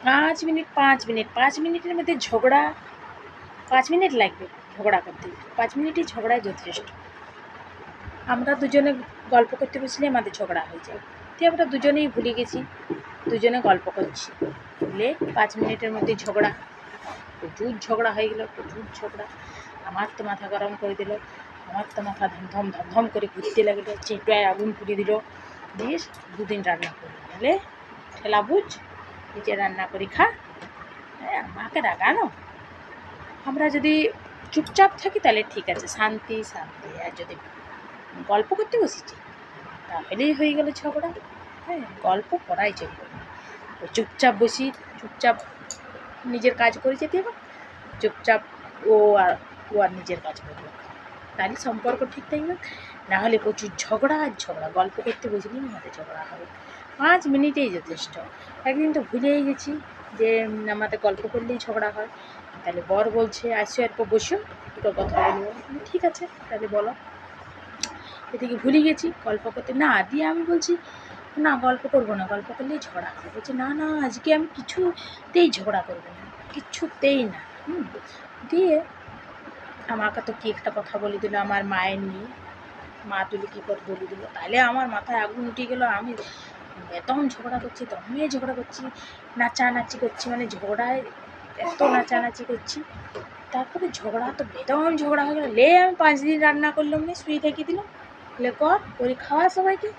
5 মিনিটের মধ্যে ঝগড়া। 5 মিনিট লাগবে ঝগড়া করতে, 5 মিনিটই ঝগড়ায় যথেষ্ট। আমরা দুজনে গল্প করতে বসলে আমাদের ঝগড়া হয়ে যায়, দিয়ে আমরা দুজনেই ভুলে গেছি, দুজনে গল্প করছি, বলে 5 মিনিটের মধ্যে ঝগড়া, প্রচুর ঝগড়া হয়ে গেলো, প্রচুর ঝগড়া। আমার তো মাথা গরম করে দিল, আমার তো মাথা ধমধম ধমধম করে ঘুরতে লাগলো, চিঁটায় আগুন পুড়িয়ে দিল। দিয়ে 2 দিন রান্না করি, বলে ঠেলা বুঝ, নিজে রান্না করি খা, আমাকে রাগানো। আমরা যদি চুপচাপ থাকি তাহলে ঠিক আছে, শান্তি শান্তি। আর যদি গল্প করতে বসেছি তাহলেই হয়ে গেল ঝগড়া। হ্যাঁ, গল্প করাই চলবে না। চুপচাপ বসি, চুপচাপ নিজের কাজ করে যেতে হবে, চুপচাপ ও আর নিজের কাজ করবে, তাহলে সম্পর্ক ঠিক থাকবে। নাহলে প্রচুর ঝগড়া আর ঝগড়া, গল্প করতে বসলেই আমাদের ঝগড়া হবে। 5 মিনিটেই যথেষ্ট। একদিন তো ভুলেই গেছি যে আমাদের গল্প করলেই ঝগড়া হয়। তাহলে বর বলছে আসো এরপর বসো, দুটো কথা বলবো। ঠিক আছে তাহলে বলো। এদিকে ভুলে গেছি গল্প করতে, না দিয়ে আমি বলছি না গল্প করবো না, গল্প করলেই ঝগড়া হবে। বলছে না না আজকে আমি কিছুতেই ঝগড়া করবো না, কিছুতেই না। দিয়ে আমাকে তো কি একটা কথা বলে দিল আমার মায়ের নিয়ে, মা তুলে কী করে বলে দিল, তাহলে আমার মাথায় আগুন উঠে গেলো। আমি তখন ঝগড়া করছি, তখনই ঝগড়া করছি, নাচানাচি করছি, মানে ঝগড়ায় এত নাচানাচি করছি। তারপরে ঝগড়া তো বেদম ঝগড়া হয়ে গেলো। লে আমি 5 দিন রান্না করলাম না, শুয়ে থেকে দিলাম, লে করে খাওয়া সবাইকে।